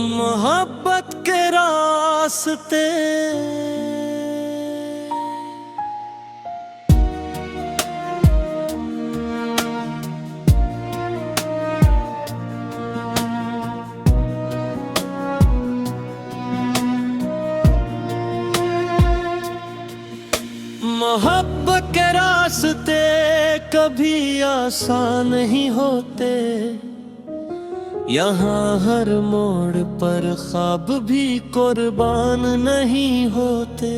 मोहब्बत के रास्ते मोहब्बत के रास्ते कभी आसान नहीं होते। यहाँ हर मोड़ पर ख्वाब भी कुर्बान नहीं होते।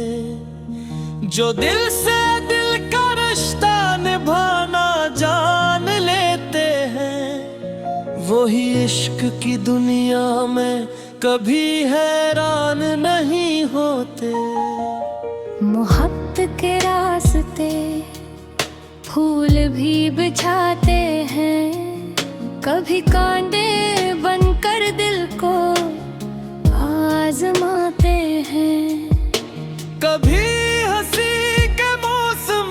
जो दिल से दिल का रिश्ता निभाना जान लेते हैं, वही इश्क की दुनिया में कभी हैरान नहीं होते। मोहब्बत के रास्ते फूल भी बिछाते हैं, कभी कांटे बनकर दिल को आजमाते हैं। कभी हंसी के मौसम,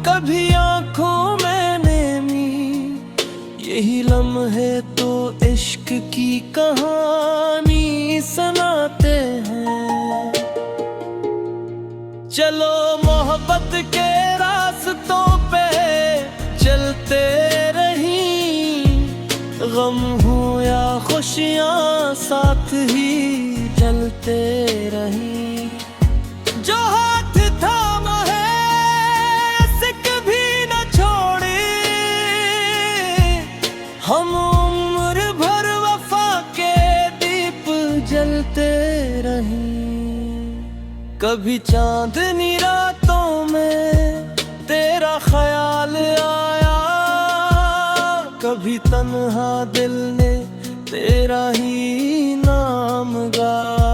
कभी आंखों में नेमी, यही लम्हे तो इश्क की कहानी सुनाते हैं। चलो मोहब्बत के रास्तों पे चलते रही, गम हो या खुशियाँ साथ ही चलते रही। जो हाथ थामा है ऐसे कभी न छोड़े, हम उम्र भर वफा के दीप जलते रहे। कभी चांदनी रातों में तेरा ख्याल आया, कभी तन्हा दिल ने तेरा ही नाम गाया।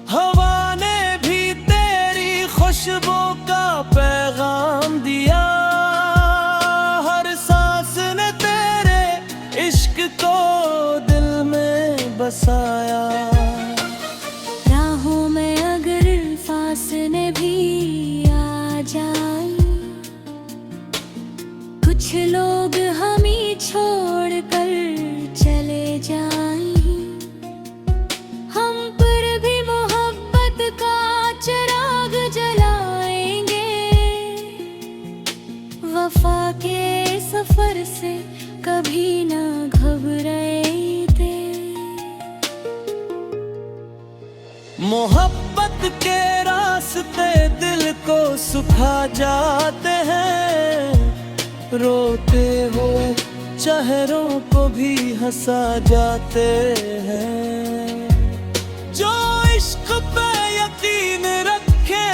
हवा ने भी तेरी खुशबू का पैगाम दिया, हर सांस ने तेरे इश्क को दिल में बसाया। राहों में अगर फासले भी आ जाए, कुछ लोग हमें छोड़ कर चले जाएं, हम पर भी मोहब्बत का चिराग जलाएंगे। वफा के सफर से कभी ना घबराते। मोहब्बत के रास्ते दिल को सुखा जाते हैं, रोते हुए चेहरों को भी हंसा जाते हैं। जो इश्क पे यकीन रखे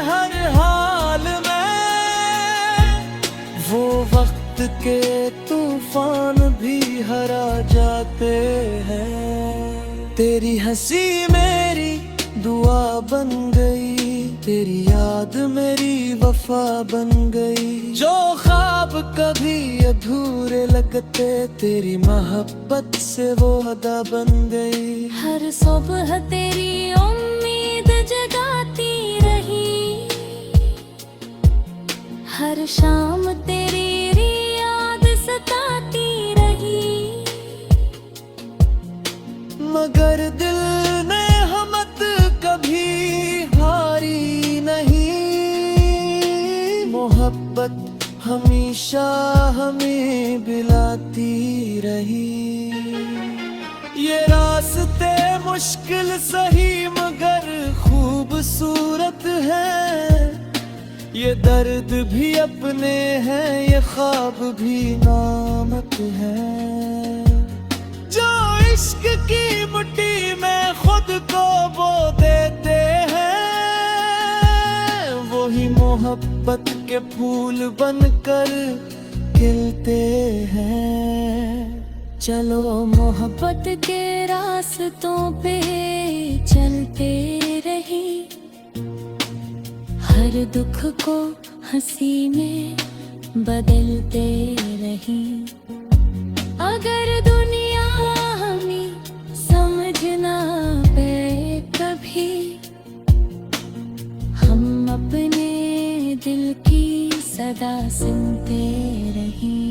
हर हाल में, वो वक्त के तूफान भी हरा जाते हैं। तेरी हंसी मेरी दुआ बन गई, तेरी याद मेरी वफा बन गई। जो ख्वाब कभी अधूरे लगते, तेरी मोहब्बत से वो अदा बन गई। हर सुबह तेरी उम्मीद जगाती रही, हर शाम तेरी याद सताती रही। मगर दिल ने हिम्मत कभी हारी नहीं, मोहब्बत हमेशा हमें बिलाती रही। ये रास्ते मुश्किल सही मगर खूबसूरत है, ये दर्द भी अपने हैं, ये ख्वाब भी नामक है। जो इश्क की मुट्ठी में खुद को वो देते हैं, वही मोहब्बत के फूल बनकर खिलते हैं। चलो मोहब्बत के रास्तों पे चलते रही, हर दुख को हंसी में बदलते रही। अगर दुनिया हमें समझना पे कभी, हम अपने दिल की सदा सुनते रही।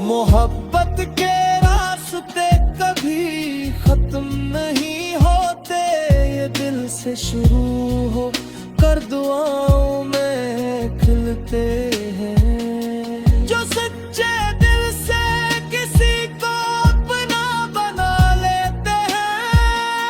मोहब्बत के रास्ते कभी कभी खत्म नहीं होते, ये दिल से शुरू हो कर दुआओं में खिलते हैं। जो सच्चे दिल से किसी को अपना बना लेते हैं,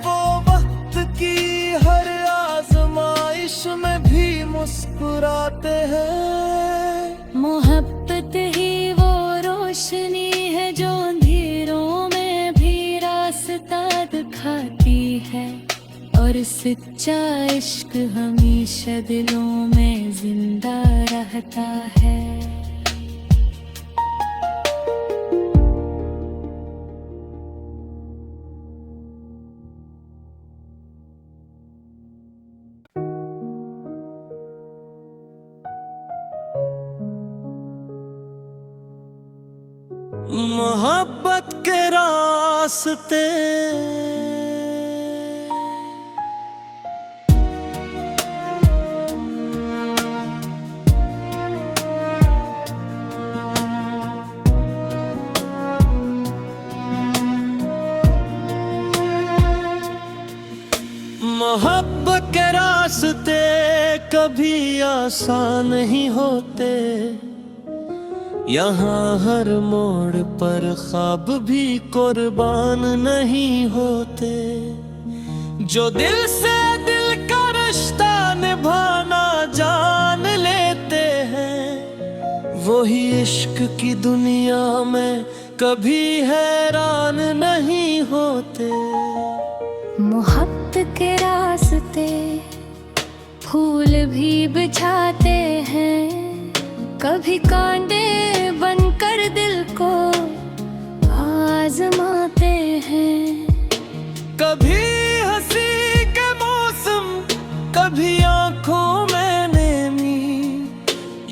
वो वक्त की हर आजमाइश में भी मुस्कुराते हैं। मोहब्बत ही वो रोशनी है जो अंधेरों में भी रास्ता दिखाती है, और सच्चा इश्क हमेशा दिलों में जिंदा रहता है। मोहब्बत के रास्ते मोहब्बत के रास्ते कभी आसान नहीं होते, यहाँ हर मोड़ पर ख्वाब भी कुर्बान नहीं होते। जो दिल से दिल का रिश्ता निभाना जान लेते हैं, वही इश्क की दुनिया में कभी हैरान नहीं होते। मोहब्बत के रास्ते फूल भी बिछाते हैं, कभी कांटे बनकर दिल को आजमाते हैं। कभी हंसी के मौसम, कभी आंखों में नेमी,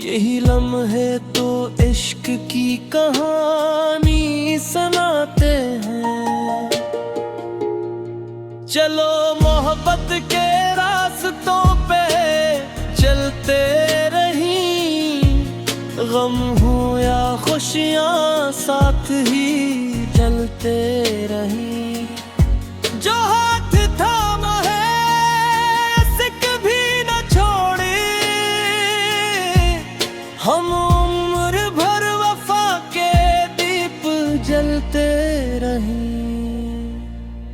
यही लम्हे तो इश्क की कहानी सुनाते हैं। चलो मोहब्बत के रास्तों पे चलते रही, गम हो या खुशियाँ साथ ही चलते रही। जो हाथ थामा है से कभी न छोड़े, हम उम्र भर वफा के दीप जलते रहे।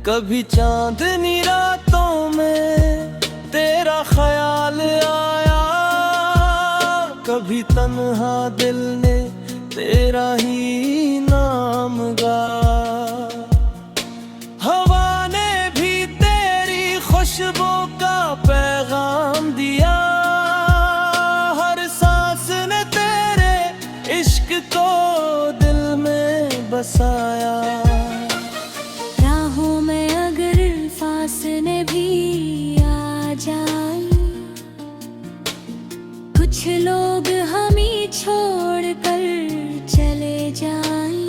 कभी चांदनी रातों में तेरा ख्याल आया, कभी तन्हा दिल ने तेरा ही नाम गाया। हवा ने भी तेरी खुशबू का पैगाम दिया, हर सांस ने तेरे इश्क को दिल में बसाया। राहों में अगर फासले भी आ जाए, कुछ लोग हमें छोड़ कर चले जाएं,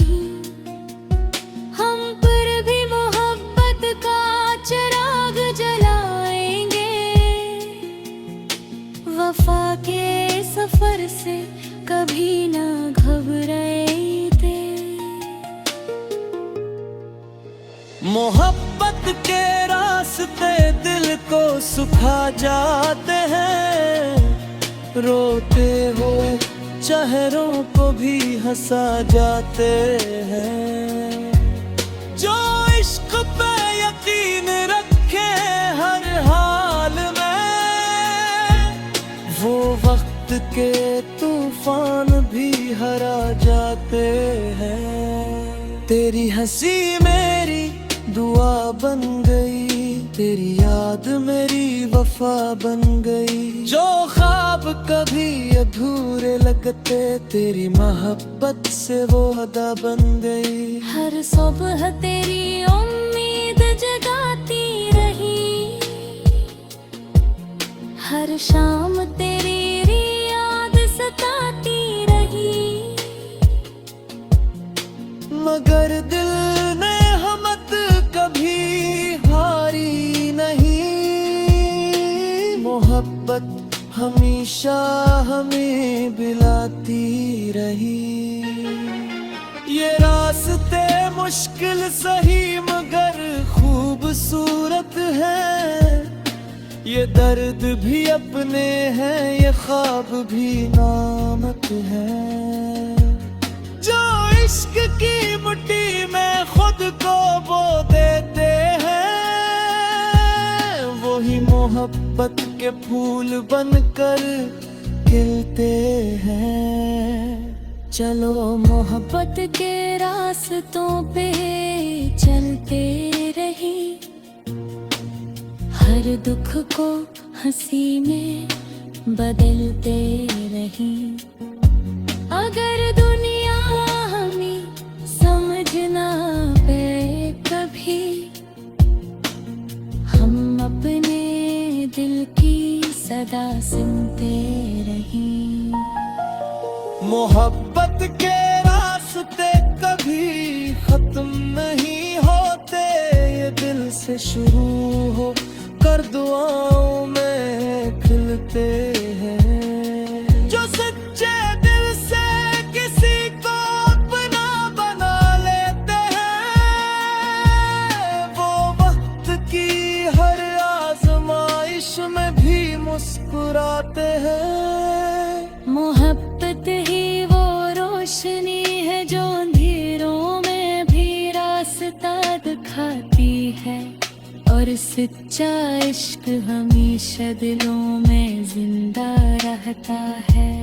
हम पर भी मोहब्बत का चिराग जलाएंगे। वफा के सफर से कभी ना घबराते। मोहब्बत के रास्ते दिल को सुखा जाते हैं, रोते हुए चेहरों को भी हंसा जाते हैं। जो इश्क पे यकीन रखे हर हाल में, वो वक्त के तूफान भी हरा जाते हैं। तेरी हंसी मेरी दुआ बन गई, तेरी याद मेरी वफा बन गई। जो ख्वाब कभी अधूरे लगते, तेरी मोहब्बत से वो अदा बन गई। हर सुबह तेरी उम्मीद जगाती रही, हर शाम तेरी याद सताती रही। मगर दिल ने हिम्मत कभी हारी नहीं, मोहब्बत हमेशा हमें बिलाती रही। ये रास्ते मुश्किल सही मगर खूबसूरत है। ये दर्द भी अपने हैं, ये ख्वाब भी नामक है। जो इश्क की मिट्टी में खुद को बो देते हैं, वही मोहब्बत के फूल बनकर खिलते हैं। चलो मोहब्बत के रास्तों पे चलते रही, हर दुख को हंसी में बदलते रही। अगर दुनिया हमें समझ ना पाए कभी, हम अपने दिल की सदा सुनते रही। मोहब्बत के रास्ते कभी खत्म नहीं होते, ये दिल से शुरू हो कर दुआओं में खिलते हैं। जो सच्चे दिल से किसी को अपना बना लेते हैं, वो वक्त की हर आजमाइश में भी मुस्कुराते हैं। मोहब्बत ही वो रोशनी है जो अंधेरों में भी रास्ता दिखाती है, और सच्चा इश्क हमेशा दिलों में जिंदा रहता है।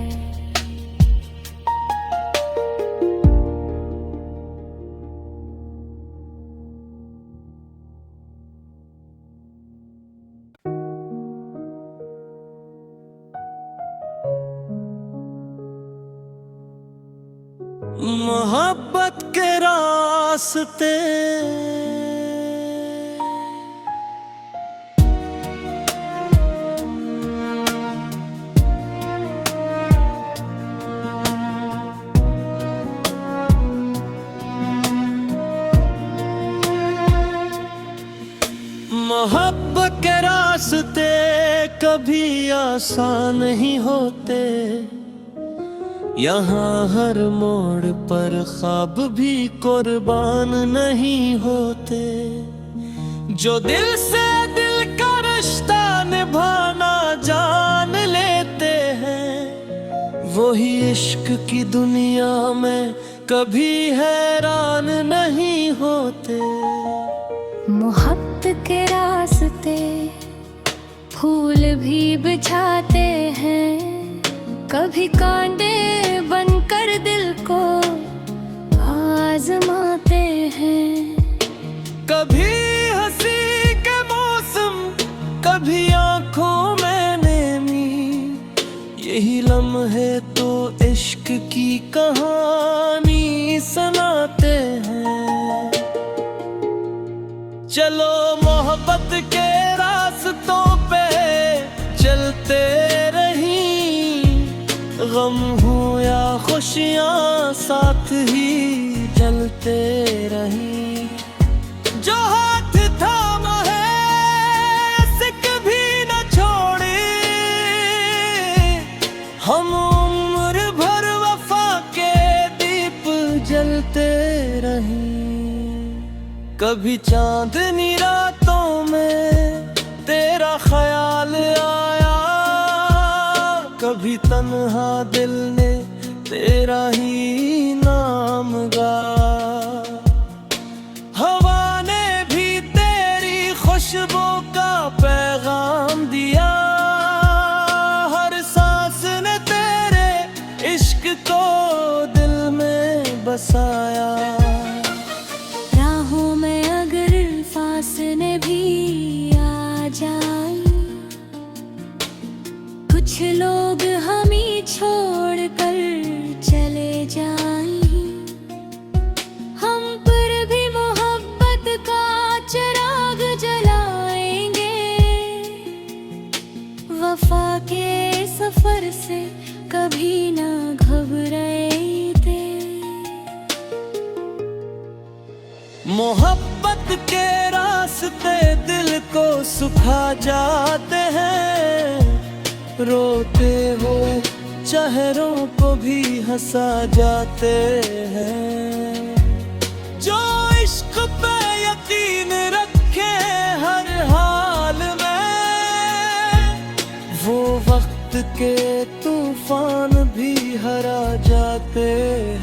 मोहब्बत के रास्ते मोहब्बत के रास्ते कभी आसान नहीं होते, यहाँ हर मोड़ पर ख्वाब भी कुर्बान नहीं होते। जो दिल से दिल का रिश्ता निभाना जान लेते हैं, वही इश्क की दुनिया में कभी हैरान नहीं होते। मोहब्बत के रास्ते फूल भी बिछाते हैं, कभी कांटे बनकर दिल को आजमाते हैं। कभी हंसी के मौसम, कभी आंखों में नेमी, यही लम्हे तो इश्क की कहानी सुनाते हैं। चलो मोहब्बत के रास्तों पे चलते रही, गम हो या खुशियाँ साथ ही चलते रही। जो हाथ थामा है ऐसे कभी न छोड़े, हम उम्र भर वफा के दीप जलते रहे। कभी चांदनी रातों में तेरा ख्याल आया, कभी तन्हा दिल ने तेरा ही नाम गाया। हवा ने भी तेरी खुशबू का पैगाम दिया, हर सांस ने तेरे इश्क को दिल में बसाया। राहों में अगर फासले भी आ जाए, कुछ लोग हमें छोड़ कर चले जाएं, हम पर भी मोहब्बत का चिराग जलाएंगे। वफा के सफर से कभी ना घबराते। मोहब्बत के रास्ते दिल को सुखा जाते हैं, रोते हुए चेहरों को भी हंसा जाते हैं। यकीन रखे हर हाल में, वो वक्त के तूफान भी हरा जाते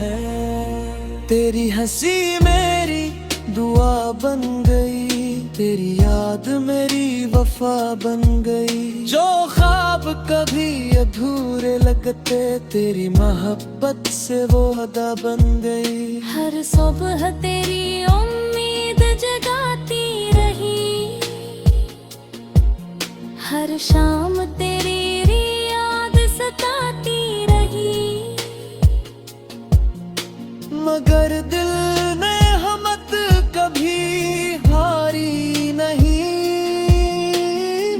हैं। तेरी हंसी मेरी दुआ बन गई, तेरी याद मेरी वफा बन गई। जो ख्वाब कभी अधूरे लगते, तेरी मोहब्बत से वो अदा बन गई। हर सुबह तेरी उम्मीद जगाती रही, हर शाम तेरी याद सताती रही। मगर दिल ने हिम्मत कभी हारी नहीं,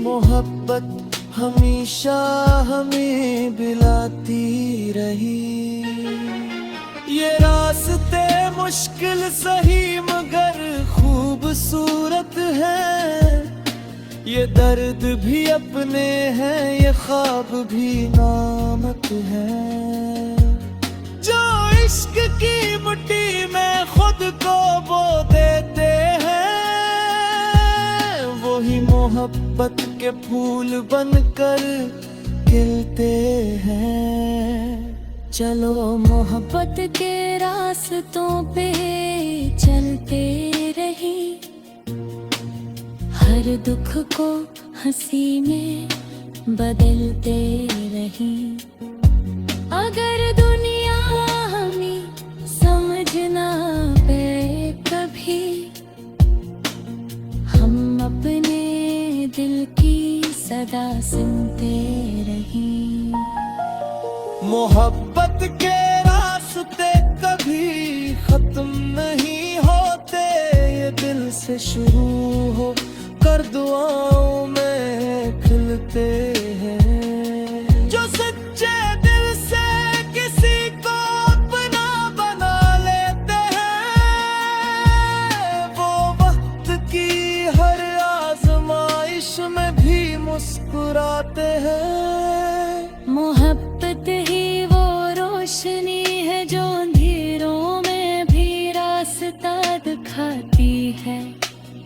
मोहब्बत हमेशा हमें बिलाती रही। ये रास्ते मुश्किल सही मगर खूबसूरत है, ये दर्द भी अपने हैं, ये ख्वाब भी नामत है। जो इश्क की मिट्टी में खुद को बो देते हैं, वही मोहब्बत के फूल बनकर खिलते हैं। चलो मोहब्बत के रास्तों पे चलते रही, हर दुख को हंसी में बदलते रही। अगर दुनिया हमें समझ ना पाए कभी, हम अपने दिल की सदा सुनते रही। मोहब्बत के रास्ते कभी खत्म नहीं होते, ये दिल से शुरू हो कर दुआओं में खिलते हैं। जो सच्चे दिल से किसी को अपना बना लेते हैं, वो वक्त की हर आजमाइश में भी मुस्कुराते हैं। मोहब्बत ही वो रोशनी है जो अंधेरों में भी रास्ता दिखाती है,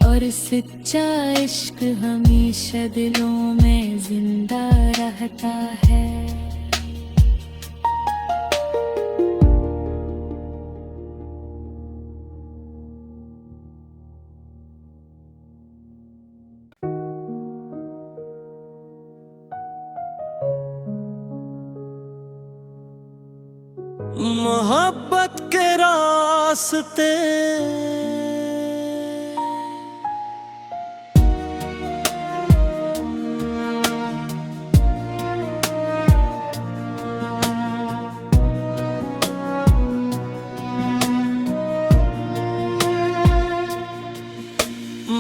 और सच्चा इश्क हमेशा दिलों में जिंदा रहता है। मोहब्बत के रास्ते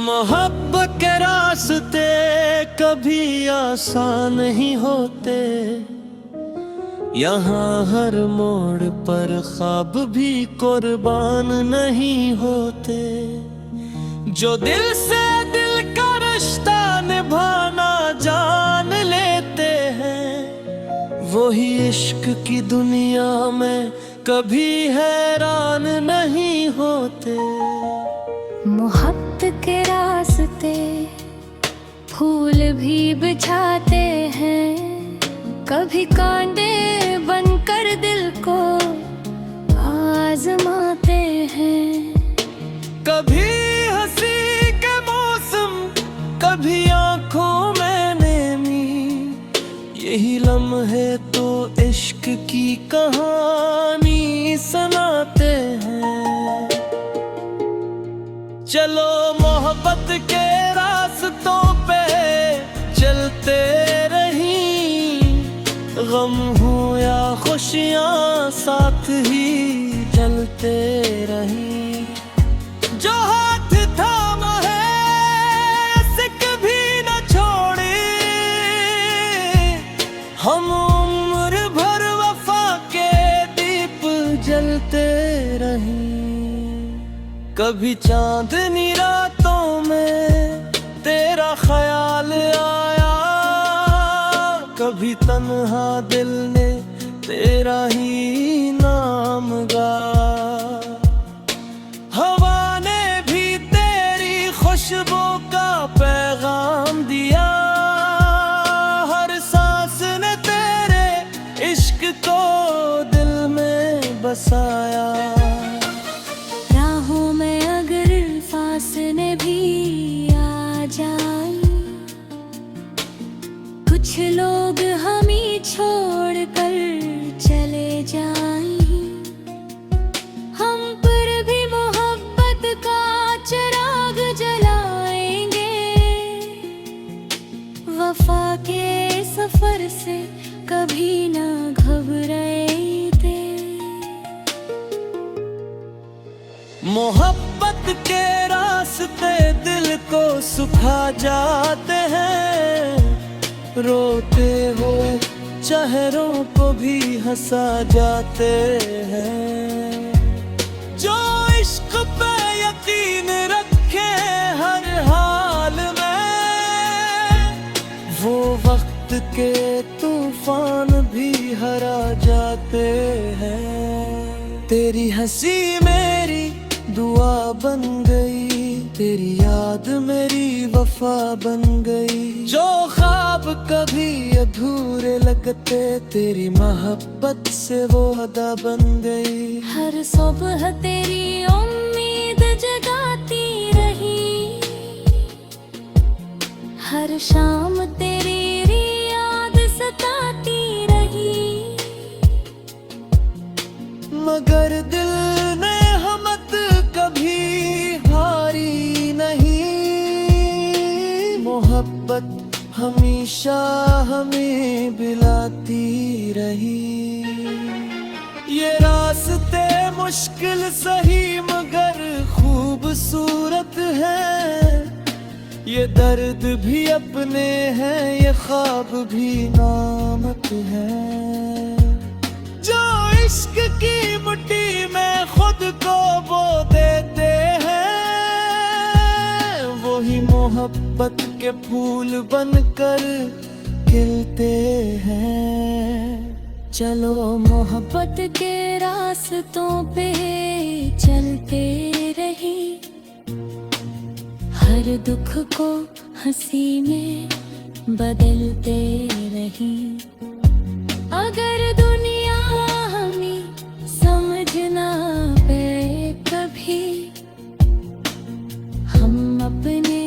मोहब्बत के रास्ते कभी आसान नहीं होते, यहाँ हर मोड़ पर ख्वाब भी कुर्बान नहीं होते। जो दिल से दिल का रिश्ता निभाना जान लेते हैं, वही इश्क की दुनिया में कभी हैरान नहीं होते। मोहब्बत के रास्ते फूल भी बिछाते हैं, कभी कांटे बनकर दिल को आजमाते हैं। कभी हंसी के मौसम, कभी आंखों में नेमी, यही लम्हे तो इश्क की कहानी सुनाते हैं। चलो मोहब्बत के रास्तों पे चलते रही, गम हो या खुशियाँ साथ ही चलते रही। जो हाथ थामा है से कभी न छोड़े, हम उम्र भर वफा के दीप जलते रही। कभी चांदनी रातों में तेरा ख्याल आया, कभी तन्हा दिल ने तेरा ही नाम गाया। हवा ने भी तेरी को दिल में बसाया। राहों में अगर फासले भी आ जाए, कुछ लोग हमें छोड़ कर चले जाएं, हम पर भी मोहब्बत का चिराग जलाएंगे। वफा के सफर से कभी ना घबराते। मोहब्बत के रास्ते दिल को सुखा जाते हैं, रोते हुए चेहरों को भी हंसा जाते हैं। जो इश्क पे यकीन रखे हर हाल में, वो वक्त के तूफान भी हरा जाते हैं। तेरी हंसी मेरी दुआ बन गई, तेरी याद मेरी वफा बन गई। जो ख्वाब कभी अधूरे लगते, तेरी मोहब्बत से वो अदा बन गई। हर सुबह तेरी उम्मीद जगाती रही, हर शाम तेरी याद सताती रही। मगर दिल ने हिम्मत कभी हारी नहीं, मोहब्बत हमेशा हमें बिलाती रही। ये रास्ते मुश्किल सही मगर खूबसूरत है, ये दर्द भी अपने हैं, ये ख्वाब भी नामत है। जो इश्क की मुट्ठी में खुद को वो देते हैं, वही मोहब्बत के फूल बनकर खिलते हैं। चलो मोहब्बत के रास्तों पे चलते रही, हर दुख को हंसी में बदलते रही। अगर दुनिया हमें समझना पे कभी, हम अपने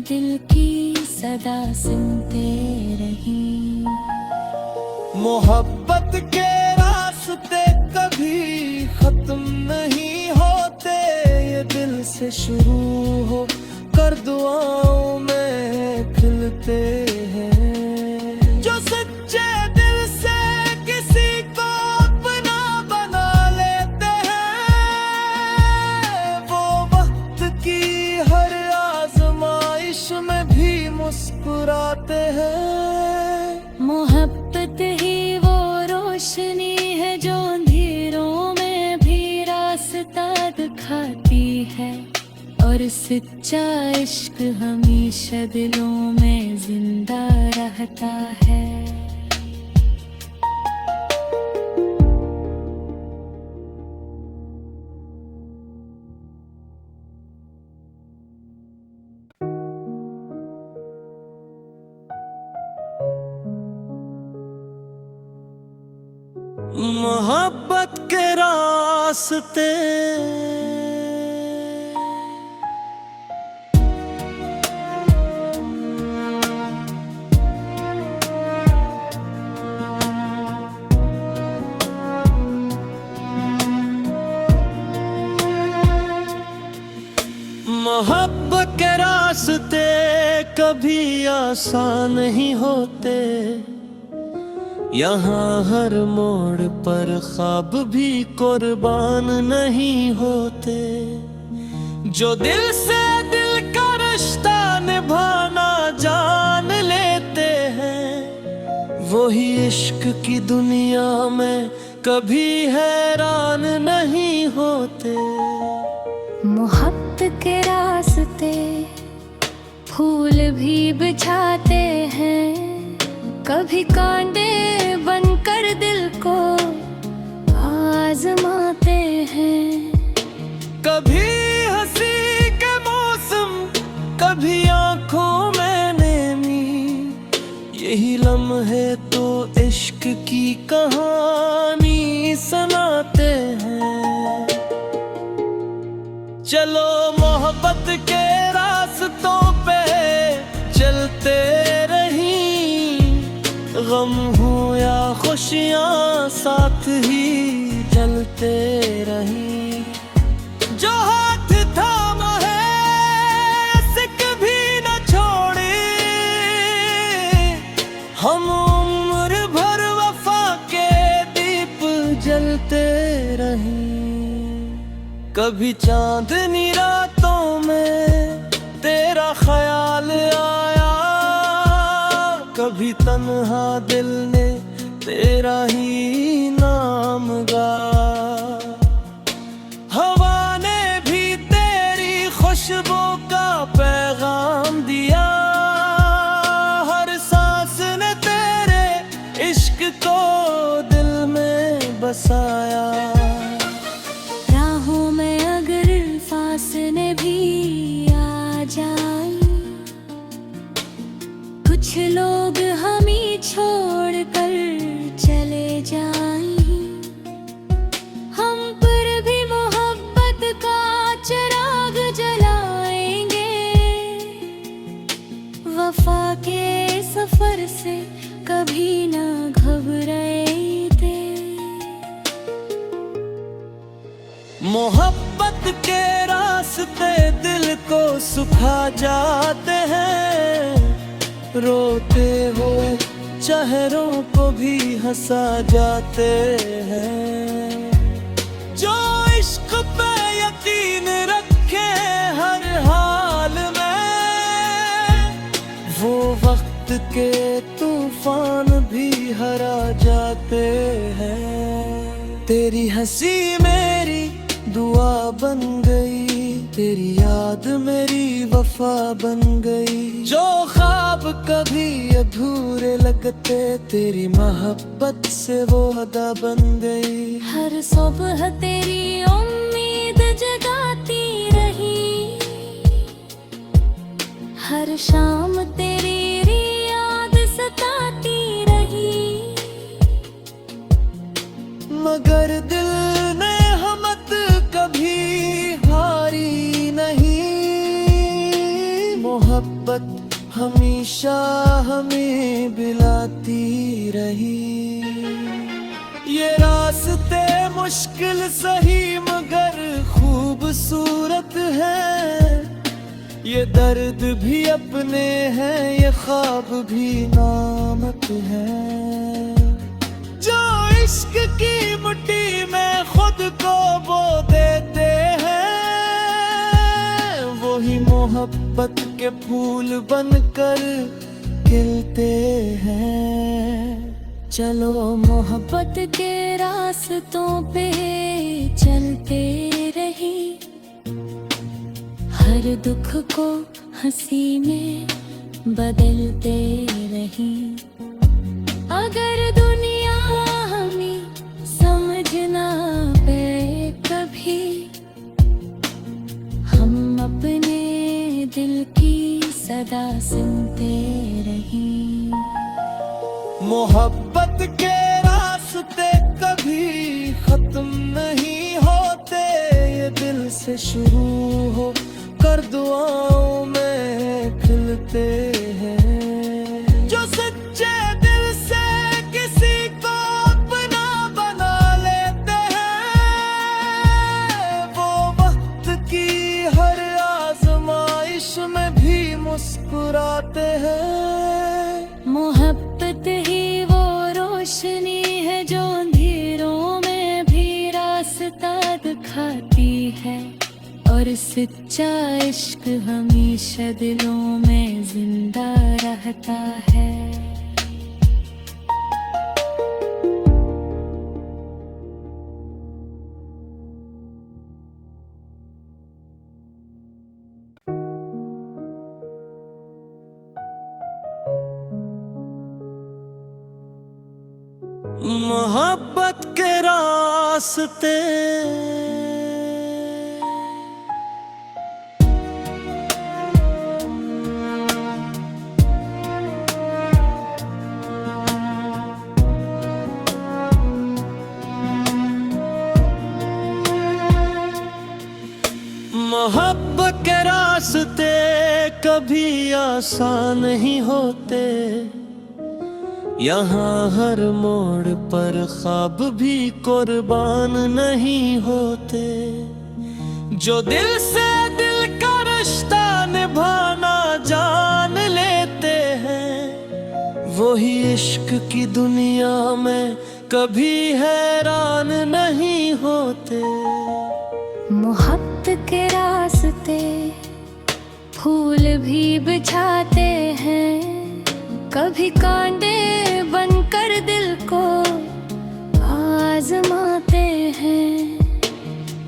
दिल की सदा सुनते रही। मोहब्बत के रास्ते कभी खत्म नहीं होते, ये दिल से शुरू हो कर दुआओं में खिलते हैं। जो सच्चे दिल से किसी को अपना बना लेते हैं, वो वक्त की हर आजमाइश में भी मुस्कुराते हैं। मोहब्बत ही वो रोशनी है जो अंधेरों में भी रास्ता दिखाती है, और सच्चा इश्क हमेशा दिलों में जिंदा रहता है। मोहब्बत के रास्ते मोहब्बत के रास्ते कभी आसान नहीं होते, यहाँ हर मोड़ पर ख्वाब भी कुर्बान नहीं होते। जो दिल से दिल का रिश्ता निभाना जान लेते हैं, वही इश्क की दुनिया में कभी हैरान नहीं होते। मोहब्बत के रास्ते फूल भी बिछाते हैं, कभी कांटे बनकर दिल को आजमाते हैं। कभी हंसी के मौसम, कभी आंखों में नेमी, यही लम्हे तो इश्क की कहानी सुनाते हैं। चलो मोहब्बत के रास्तों पे चलते रहीं, गम हो या खुशियाँ साथ ही चलते रहीं। जो हाथ थामा है ऐसे कभी न छोड़े, हम उम्र भर वफा के दीप जलते रहें। कभी चांदनी रातों में तेरा ख्याल आया, कभी तन्हा दिल ने तेरा ही नाम गाया। हवा ने भी तेरी खुशबू का पैगाम दिया, हर सांस ने तेरे इश्क को दिल में बसाया। राहों में अगर फासले भी आ जाए, कुछ लोग हमें छोड़ कर चले जाएं, हम पर भी मोहब्बत का चिराग जलाएंगे। वफा के सफर से कभी ना घबराते। मोहब्बत के रास्ते दिल को सुखा जाते हैं, रोते हुए चेहरों को भी हंसा जाते हैं। जो इश्क पे यकीन रखे हर हाल में, वो वक्त के तूफान भी हरा जाते हैं। तेरी हंसी मेरी दुआ बन गई, तेरी याद मेरी वफा बन गई। जो ख्वाब कभी अधूरे लगते, तेरी मोहब्बत से वो अदा बन गई। हर सुबह तेरी उम्मीद जगाती रही, हर शाम तेरी याद सताती रही। मगर दिल ने हिम्मत कभी हारी नहीं, मोहब्बत हमेशा हमें बिलाती रही। ये रास्ते मुश्किल सही मगर खूबसूरत है, ये दर्द भी अपने हैं, ये ख्वाब भी नामक है। जो इश्क की मिट्टी में खुद को बो देते हैं, वही मोहब्बत के फूल बनकर खिलते हैं। चलो मोहब्बत के रास्तों पे चलते रही, हर दुख को हंसी में बदलते रही। अगर दुनिया हमें समझ ना पाए कभी, हम अपने दिल की सदा सुनते रहें। मोहब्बत के रास्ते कभी खत्म नहीं होते, ये दिल से शुरू हो कर दुआओं में खिलते हैं। जो सच्चे दिल से किसी को अपना बना लेते हैं, वो वक्त की हर आजमाइश में भी मुस्कुराते हैं। मोहब्बत ही वो रोशनी है जो अंधेरों में भी रास्ता दिखाती है, और सच्चा इश्क हमेशा दिलों में जिंदा रहता है। मोहब्बत के रास्ते कभी आसान नहीं होते। यहाँ हर मोड़ पर ख्वाब भी कुर्बान नहीं होते। जो दिल से दिल का रिश्ता निभाना जान लेते हैं, वही इश्क की दुनिया में कभी हैरान नहीं होते। मोहब्बत के रास्ते फूल भी बिछाते हैं, कभी कांटे बनकर दिल को आजमाते हैं।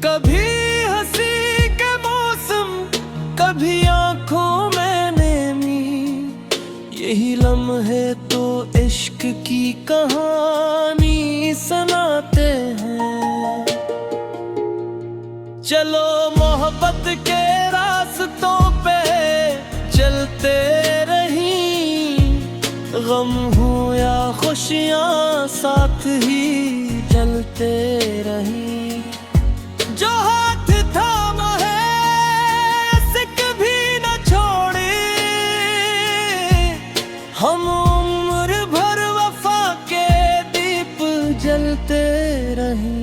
कभी हंसी के मौसम, कभी आंखों में नेमी, यही लम्हे तो इश्क की कहानी सुनाते हैं। चलो मोहब्बत के रास्तों पे चलते रहीं, गम हो या खुशियाँ साथ ही चलते रहीं। जो हाथ थामा है ऐसे कभी न छोड़े, हम उम्र भर वफा के दीप जलते रहें।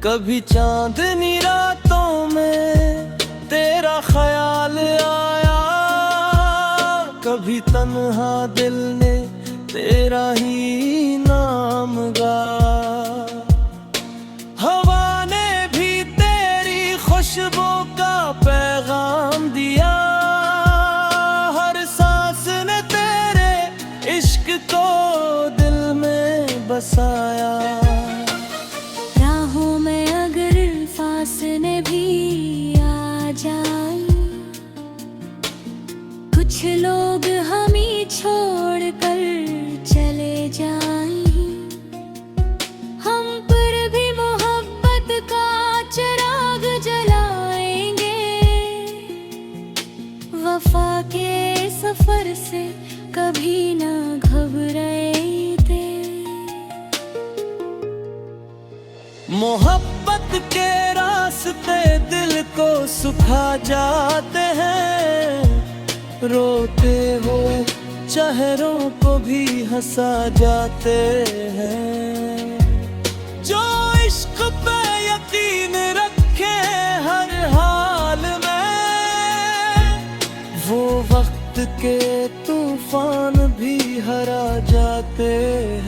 कभी चांदनी रातों में तेरा ख्याल आया, कभी तन्हा दिल ने तेरा ही नाम गाया। हवा ने भी तेरी खुशबू का पैगाम दिया, हर सांस ने तेरे इश्क को दिल में बसाया। राहों में अगर फासले भी आ जाए, कुछ लोग हमें छोड़ कर चले जाएं, हम पर भी मोहब्बत का चिराग जलाएंगे। वफा के सफर से कभी ना घबराते। मोहब्बत के रास्ते दिल को सुखा जाते हैं, रोते हुए चेहरों को भी हंसा जाते हैं। जो इश्क पे यकीन रखे हर हाल में, वो वक्त के तूफान भी हरा जाते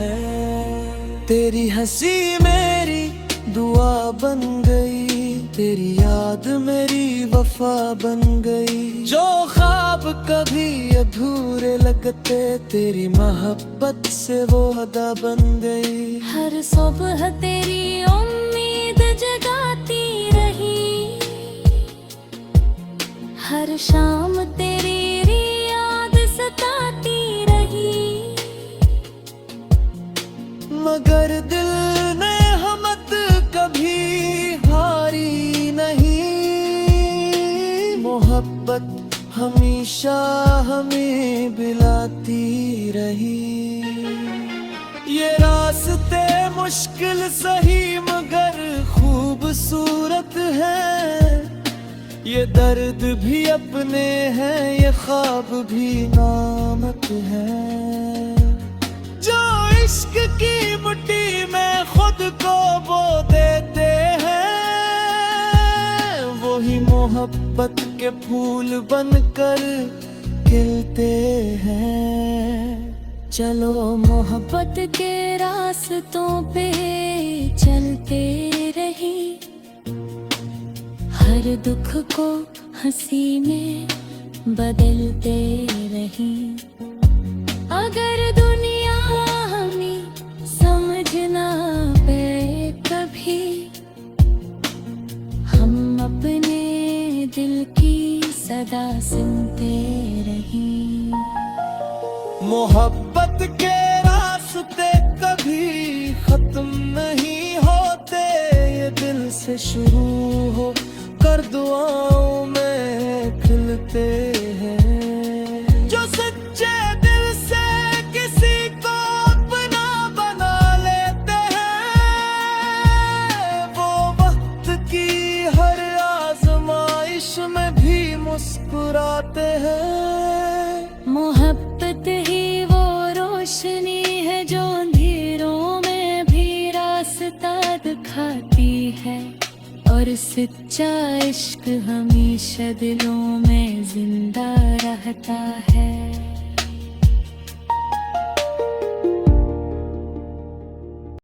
हैं। तेरी हंसी मेरी दुआ बन गई, तेरी याद मेरी वफा बन गई। जो ख्वाब कभी अधूरे लगते, तेरी मोहब्बत से वो अदा बन गई। हर सुबह तेरी उम्मीद जगाती रही, हर शाम तेरी याद सताती रही। मगर दिल ने हिम्मत कभी हारी नहीं, मोहब्बत हमेशा हमें बिलाती रही। ये रास्ते मुश्किल सही मगर खूबसूरत है, ये दर्द भी अपने हैं, ये ख्वाब भी नामत है। जो इश्क की मिट्टी में खुद को बो देते हैं, वही मोहब्बत के फूल बनकर खिलते हैं। चलो मोहब्बत के रास्तों पे चलते रही, हर दुख को हंसी में बदलते रही। अगर दुनिया हमें समझ ना पाए कभी, हम अपने दिल की सदा सुनते रहें। मोहब्बत के रास्ते कभी खत्म नहीं होते, ये दिल से शुरू हो कर दुआओं में खिलते हैं। जो सच्चे दिल से किसी को अपना बना लेते हैं, वो वक्त की हर आजमाइश में भी मुस्कुराते हैं। मोहब्बत ही वो रोशनी है जो अंधेरों में भी रास्ता दिखाती है, और सच्चा इश्क हमेशा दिलों में जिंदा रहता है।